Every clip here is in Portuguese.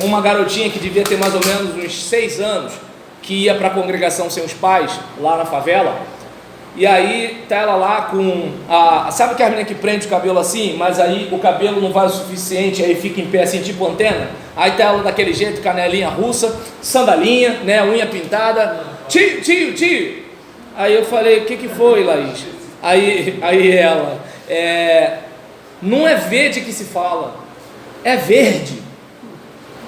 Uma garotinha que devia ter mais ou menos uns 6 anos, que ia para a congregação sem os pais, lá na favela, e aí tá ela lá com sabe que a menina que prende o cabelo assim, mas aí o cabelo não vai o suficiente, aí fica em pé assim, tipo antena, aí tá ela daquele jeito, canelinha russa, sandalinha, né, unha pintada, tio, aí eu falei, o que foi, Laís? Aí ela, não é verde que se fala, é verde.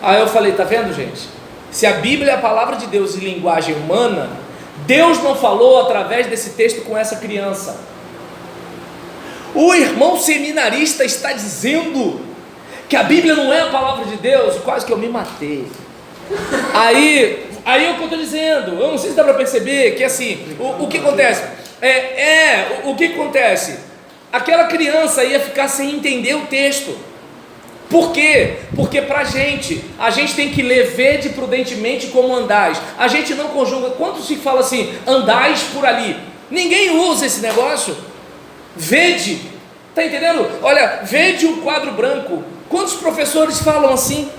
Aí eu falei, tá vendo, gente? Se a Bíblia é a palavra de Deus em linguagem humana, Deus não falou através desse texto com essa criança. O irmão seminarista está dizendo que a Bíblia não é a palavra de Deus. Quase que eu me matei. Aí é o que eu estou dizendo. Eu não sei se dá para perceber que assim, o que acontece? O que acontece? Aquela criança ia ficar sem entender o texto. Por quê? Porque a gente tem que ler vede prudentemente como andais. A gente não conjuga. Quando se fala assim, andais por ali, ninguém usa esse negócio. Vede, tá entendendo? Olha, vede o quadro branco. Quantos professores falam assim?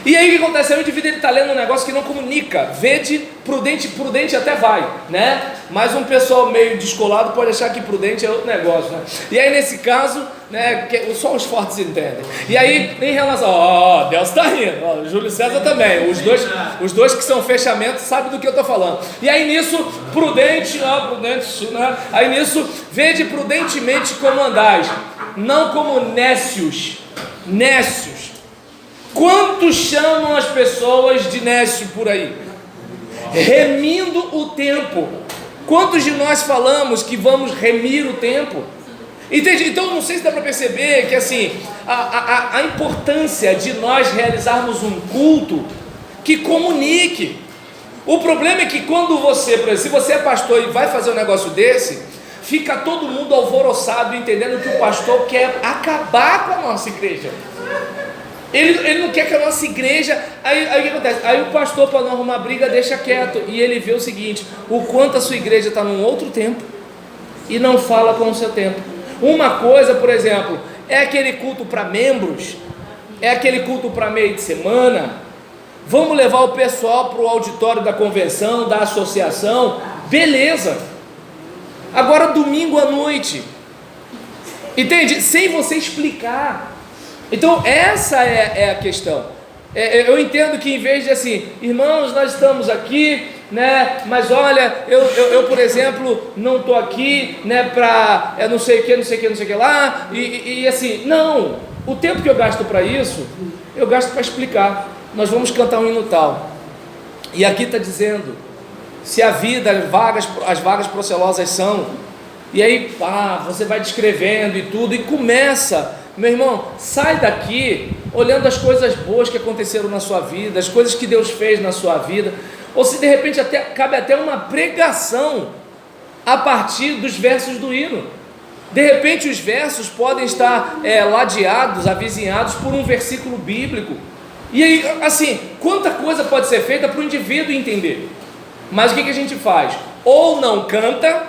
E aí o que acontece? Aí o indivíduo está lendo um negócio que não comunica. Vede, prudente até vai, né? Mas um pessoal meio descolado pode achar que prudente é outro negócio, né? E aí nesse caso, né, só os fortes entendem. E aí em relação, Deus está rindo, Júlio César também, os dois que são fechamentos sabem do que eu estou falando. E aí nisso, prudente, né? Aí nisso, vede prudentemente como andais, não como nécios. Quantos chamam as pessoas de nécio por aí? Remindo o tempo. Quantos de nós falamos que vamos remir o tempo? Entende? Então não sei se dá para perceber que assim, a importância de nós realizarmos um culto que comunique. O problema é que quando você, por exemplo, se você é pastor e vai fazer um negócio desse, fica todo mundo alvoroçado, entendendo que o pastor quer acabar com a nossa igreja. Ele não quer que a nossa igreja. Aí o que acontece? Aí o pastor, para não arrumar briga, deixa quieto. E ele vê o seguinte: o quanto a sua igreja está num outro tempo e não fala com o seu tempo. Uma coisa, por exemplo, é aquele culto para membros, é aquele culto para meio de semana. Vamos levar o pessoal para o auditório da convenção, da associação, beleza. Agora domingo à noite, entende? Sem você explicar. Então essa é a questão. Eu entendo que em vez de assim, irmãos, nós estamos aqui, né? Mas olha, eu por exemplo, não estou aqui, né? Para não sei o que lá, e assim, não. O tempo que eu gasto para isso, eu gasto para explicar. Nós vamos cantar um hino tal. E aqui está dizendo, se a vida, as vagas procelosas são, e aí você vai descrevendo e tudo, e começa. Meu irmão, sai daqui olhando as coisas boas que aconteceram na sua vida, as coisas que Deus fez na sua vida, ou se de repente cabe até uma pregação a partir dos versos do hino. De repente os versos podem estar ladeados, avizinhados por um versículo bíblico. E aí, assim, quanta coisa pode ser feita para o indivíduo entender. Mas o que a gente faz? Ou não canta,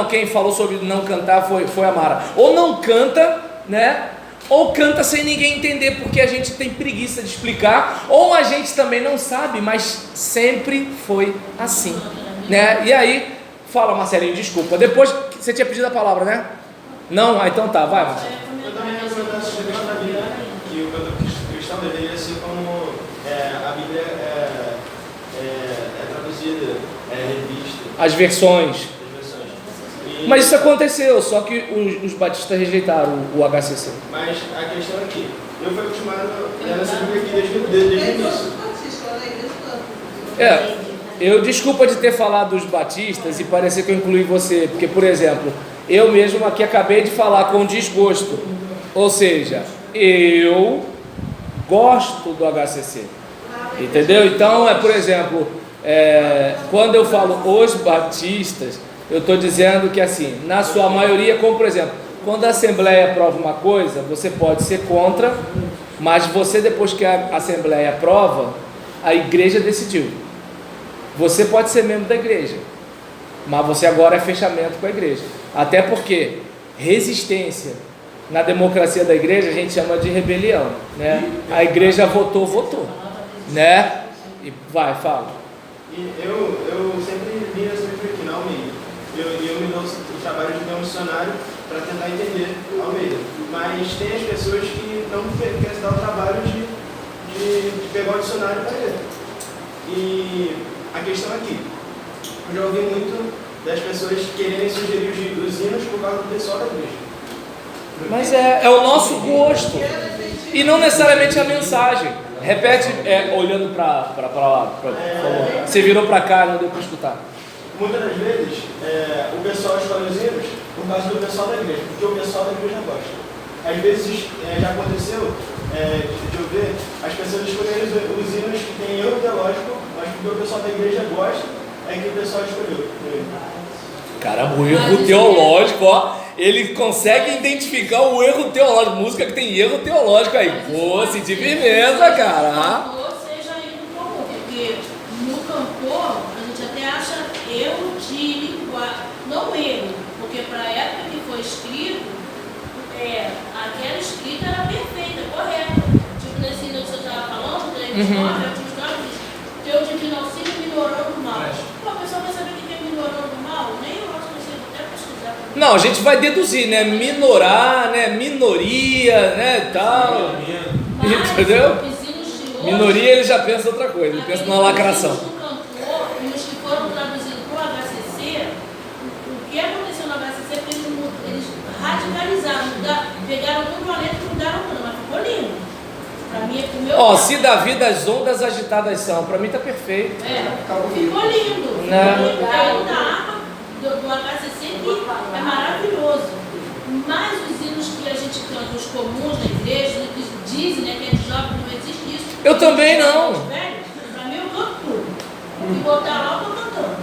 quem falou sobre não cantar foi a Mara, ou não canta, né? Ou canta sem ninguém entender, porque a gente tem preguiça de explicar, ou a gente também não sabe, mas sempre foi assim, né? E aí, fala, Marcelinho, desculpa, depois você tinha pedido a palavra, né? Não? Então tá, vai, Marcelinho. Eu também quero comentar sobre a questão da Bíblia, que o canto cristão deveria ser como a Bíblia é traduzida, revista. As versões. Mas isso aconteceu, só que os batistas rejeitaram o HCC. Mas a questão é que eu fui acostumado nessa Bíblia aqui desde o início. Eu desculpa de ter falado dos batistas e parecer que eu incluí você, porque, por exemplo, eu mesmo aqui acabei de falar com desgosto. Ou seja, eu gosto do HCC. Entendeu? Então, por exemplo, quando eu falo os batistas, eu estou dizendo que assim, na sua maioria, como por exemplo, quando a Assembleia aprova uma coisa, você pode ser contra, mas você, depois que a Assembleia aprova, a igreja decidiu. Você pode ser membro da igreja, mas você agora é fechamento com a igreja. Até porque resistência Na democracia da igreja a gente chama de rebelião, né? A igreja votou, né? E vai, fala. E eu sempre li essa perspectiva na Almeida. Eu me dou o trabalho de ver um missionário para tentar entender a Almeida. Mas tem as pessoas que não querem se dar o trabalho de pegar o dicionário para ler. E a questão aqui, eu já ouvi muito das pessoas quererem sugerir os hinos por causa do pessoal da igreja. Mas é o nosso gosto e não necessariamente a mensagem. Repete, olhando para lá, por favor. Você virou para cá, não deu para escutar. Muitas das vezes, o pessoal escolhe os hinos por causa do pessoal da igreja, porque o pessoal da igreja gosta. Às vezes, já aconteceu de eu ver as pessoas escolherem os hinos que têm erro teológico, mas porque o pessoal da igreja gosta, é que o pessoal escolheu. Caramba, o erro teológico, ó, ele consegue identificar o erro teológico, música que tem erro teológico aí. Pô, senti firmeza, cara. Seja indo comum, porque no cantor a gente até acha erro de linguagem, não erro, porque para a época que foi escrito, aquela escrita era perfeita, correta. Tipo nesse livro que você estava falando, teu divino auxílio minorando o mal. Pô, a pessoa vai saber o que é minorando o mal? Nem eu acho que você até pesquisar. Não, a gente vai deduzir, né? Minorar, né? Minoria, né? Tal. Entendeu? Minoria ele já pensa outra coisa, ele pensa numa lacração. E os que foram traduzidos para o HCC, o que aconteceu no HCC é que eles radicalizaram, pegaram tudo a letra e mudaram tudo, mas ficou lindo. Para mim, é meu. Ó, se da vida as ondas agitadas são, para mim tá perfeito. Ficou lindo. Né? Ficou da harpa do HCC que é maravilhoso. Mas os hinos que a gente canta, os comuns da igreja, que dizem, né, que é de jovem, não existe isso. Eu também não. Para mim, eu canto tudo. E botar lá, eu tô cantando.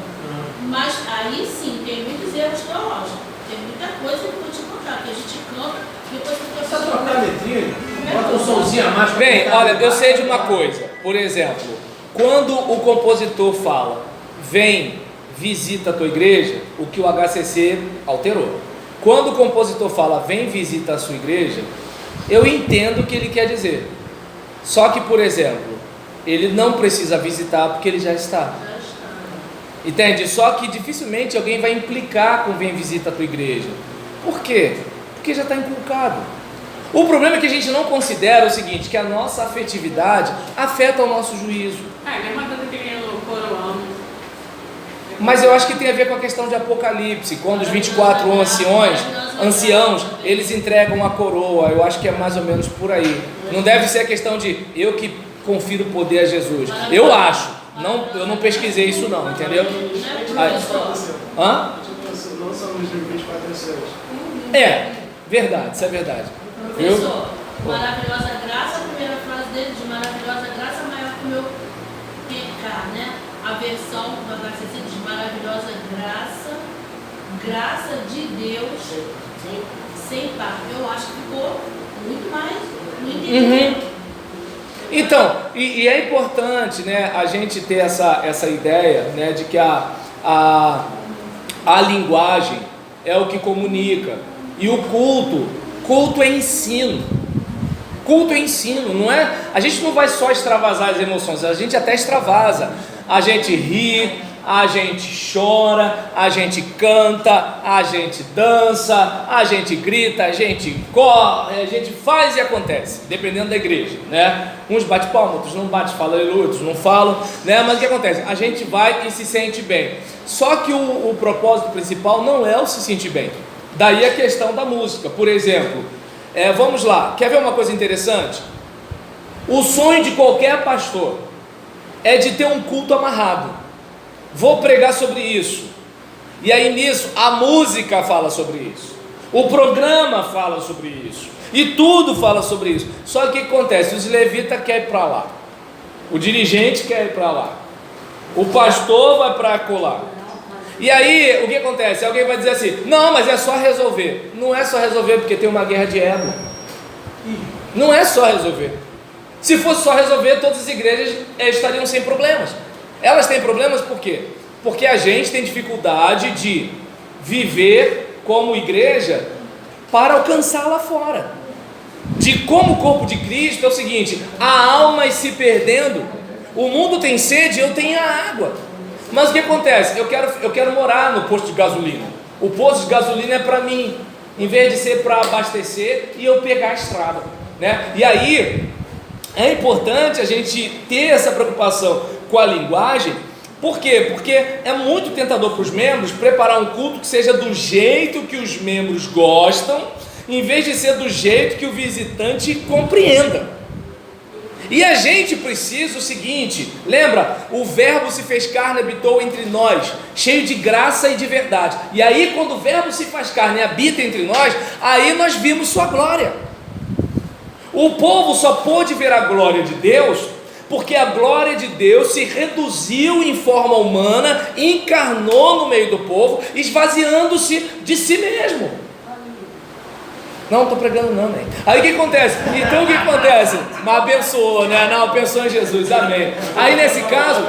Mas aí sim, tem muitos erros teológicos. Tem muita coisa que eu vou te contar, que a gente canta, depois que Precisa trocar a letrinha, bota um somzinho a mais. Bem, olha, eu sei de uma coisa. Por exemplo, quando o compositor fala, vem, visita a tua igreja, o que o HCC alterou. Quando o compositor fala, vem, visita a sua igreja, eu entendo o que ele quer dizer. Só que, por exemplo, ele não precisa visitar porque ele já está. Entende? Só que dificilmente alguém vai implicar com vem, visita a tua igreja. Por quê? Porque já está inculcado. O problema é que a gente não considera o seguinte, que a nossa afetividade afeta o nosso juízo. Mesma coisa que nem no coroão. Mas eu acho que tem a ver com a questão de Apocalipse, quando os 24 anciãos, eles entregam a coroa. Eu acho que é mais ou menos por aí. Não deve ser a questão de eu que confiro o poder a Jesus. Eu acho. Eu não pesquisei isso não, entendeu? Hã? Não somos os 24 anciãos. Verdade, isso é verdade. Professor, maravilhosa graça, a primeira frase dele de maravilhosa graça maior que o meu pecar, né? A versão do HCC diz maravilhosa graça de Deus sem par. Eu acho que ficou muito mais no entendimento. Então, e é importante, né, a gente ter essa ideia, né, de que a linguagem é o que comunica, e o culto é ensino. Culto é ensino, não é? A gente não vai só extravasar as emoções, a gente até extravasa. A gente ri, a gente chora, a gente canta, a gente dança, a gente grita, a gente corre, a gente faz e acontece, dependendo da igreja, né? Uns bate palma, outros não bate, falam aleluia, outros não falam, né? Mas o que acontece? A gente vai e se sente bem. Só que o propósito principal não é o se sentir bem. Daí a questão da música. Por exemplo, vamos lá, quer ver uma coisa interessante? O sonho de qualquer pastor é de ter um culto amarrado. Vou pregar sobre isso. E aí nisso, a música fala sobre isso. O programa fala sobre isso. E tudo fala sobre isso. Só que o que acontece? Os levitas querem ir para lá. O dirigente quer ir para lá. O pastor vai para colar. E aí, o que acontece? Alguém vai dizer assim, não, mas é só resolver. Não é só resolver porque tem uma guerra de ego. Não é só resolver. Se fosse só resolver, todas as igrejas estariam sem problemas. Elas têm problemas por quê? Porque a gente tem dificuldade de viver como igreja para alcançar lá fora. De como o corpo de Cristo é o seguinte: há almas se perdendo, o mundo tem sede, eu tenho a água. Mas o que acontece? Eu quero morar no posto de gasolina. O posto de gasolina é para mim, em vez de ser para abastecer e eu pegar a estrada, né? E aí é importante a gente ter essa preocupação com a linguagem. Por quê? Porque é muito tentador para os membros preparar um culto que seja do jeito que os membros gostam, em vez de ser do jeito que o visitante compreenda. E a gente precisa o seguinte, lembra? O verbo se fez carne e habitou entre nós, cheio de graça e de verdade. E aí quando o verbo se faz carne e habita entre nós, aí nós vimos sua glória. O povo só pôde ver a glória de Deus porque a glória de Deus se reduziu em forma humana, encarnou no meio do povo, esvaziando-se de si mesmo. Não, estou pregando não, né? Aí o que acontece? Então o que acontece? Mas abençoou, né? Não, pensou em Jesus, amém. Aí nesse caso,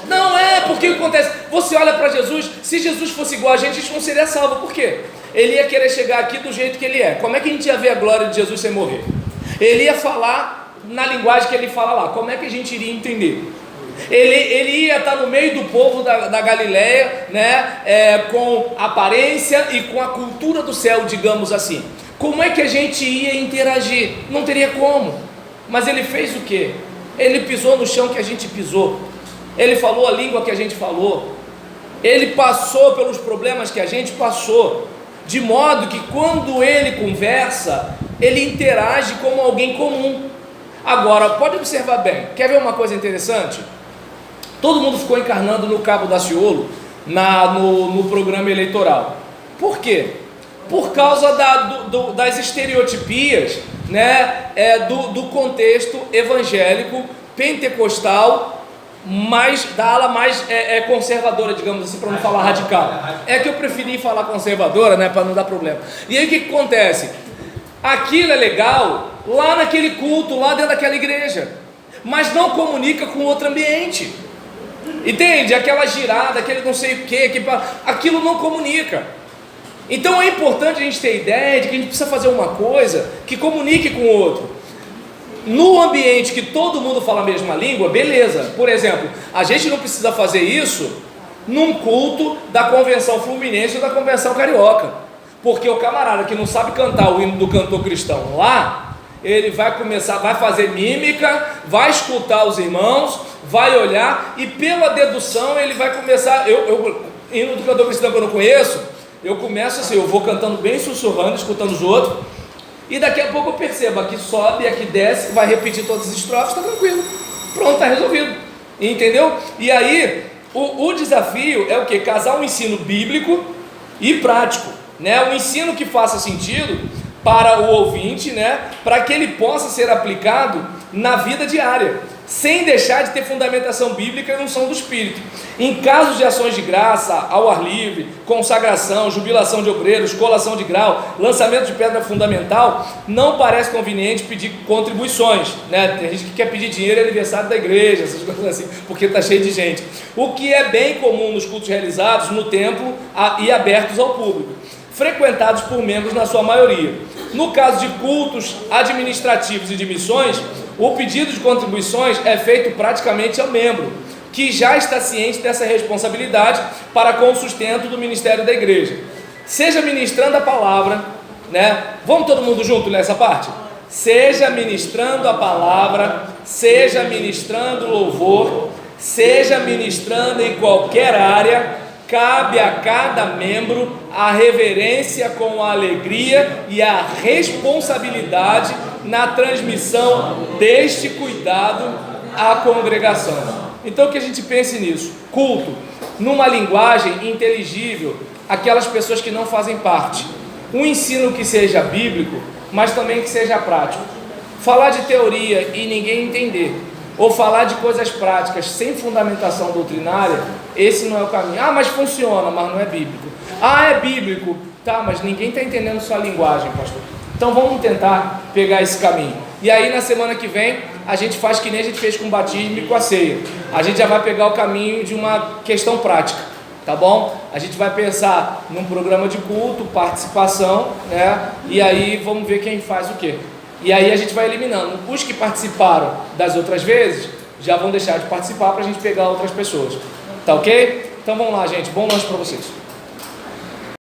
não é, porque o que acontece? Você olha para Jesus, se Jesus fosse igual a gente não seria salvo. Por quê? Ele ia querer chegar aqui do jeito que ele é. Como é que a gente ia ver a glória de Jesus sem morrer? Ele ia falar na linguagem que ele fala lá. Como é que a gente iria entender? Ele ia estar no meio do povo da Galileia, né? Com aparência e com a cultura do céu, digamos assim. Como é que a gente ia interagir? Não teria como. Mas ele fez o quê? Ele pisou no chão que a gente pisou. Ele falou a língua que a gente falou. Ele passou pelos problemas que a gente passou. De modo que quando ele conversa, ele interage como alguém comum. Agora, pode observar bem. Quer ver uma coisa interessante? Todo mundo ficou encarnando no Cabo Daciolo no programa eleitoral. Por quê? Por causa das estereotipias, né, do contexto evangélico, pentecostal, da ala mais conservadora, digamos assim, para não falar radical. É que eu preferi falar conservadora, né, para não dar problema. E aí o que acontece? Aquilo é legal lá naquele culto, lá dentro daquela igreja, mas não comunica com outro ambiente. Entende? Aquela girada, aquele não sei o que, aquilo não comunica. Então é importante a gente ter ideia de que a gente precisa fazer uma coisa que comunique com o outro. No ambiente que todo mundo fala a mesma língua, beleza. Por exemplo, a gente não precisa fazer isso num culto da convenção fluminense ou da convenção carioca, porque o camarada que não sabe cantar o hino do cantor cristão lá, ele vai fazer mímica, vai escutar os irmãos, vai olhar e pela dedução ele vai começar. Hino do cantor cristão que eu não conheço, eu começo assim, eu vou cantando bem sussurrando, escutando os outros, e daqui a pouco eu percebo, aqui sobe, aqui desce, vai repetir todas as estrofes, está tranquilo, pronto, está resolvido, entendeu? E aí, o desafio é o quê? Casar um ensino bíblico e prático, né? Um ensino que faça sentido para o ouvinte, né? Para que ele possa ser aplicado na vida diária, sem deixar de ter fundamentação bíblica e unção do Espírito. Em casos de ações de graça, ao ar livre, consagração, jubilação de obreiros, colação de grau, lançamento de pedra fundamental, não parece conveniente pedir contribuições, né? Tem gente que quer pedir dinheiro, é aniversário da igreja, essas coisas assim, porque está cheio de gente. O que é bem comum nos cultos realizados no templo e abertos ao público, frequentados por membros na sua maioria. No caso de cultos administrativos e de missões, o pedido de contribuições é feito praticamente ao membro, que já está ciente dessa responsabilidade para com o sustento do ministério da igreja. Seja ministrando a palavra, né? Vamos todo mundo junto nessa parte? Seja ministrando a palavra, seja ministrando louvor, seja ministrando em qualquer área, cabe a cada membro a reverência com a alegria e a responsabilidade na transmissão deste cuidado à congregação. Então que a gente pense nisso, culto, numa linguagem inteligível, aquelas pessoas que não fazem parte, um ensino que seja bíblico, mas também que seja prático. Falar de teoria e ninguém entender, ou falar de coisas práticas sem fundamentação doutrinária, esse não é o caminho. Ah, mas funciona, mas não é bíblico. Ah, é bíblico, tá, mas ninguém está entendendo sua linguagem, pastor. Então vamos tentar pegar esse caminho. E aí na semana que vem a gente faz que nem a gente fez com o batismo e com a ceia. A gente já vai pegar o caminho de uma questão prática. tá bom? A gente vai pensar num programa de culto, participação, né? E aí vamos ver quem faz o quê. E aí a gente vai eliminando. Os que participaram das outras vezes já vão deixar de participar para a gente pegar outras pessoas. Tá ok? Então vamos lá, gente. Bom lanche para vocês.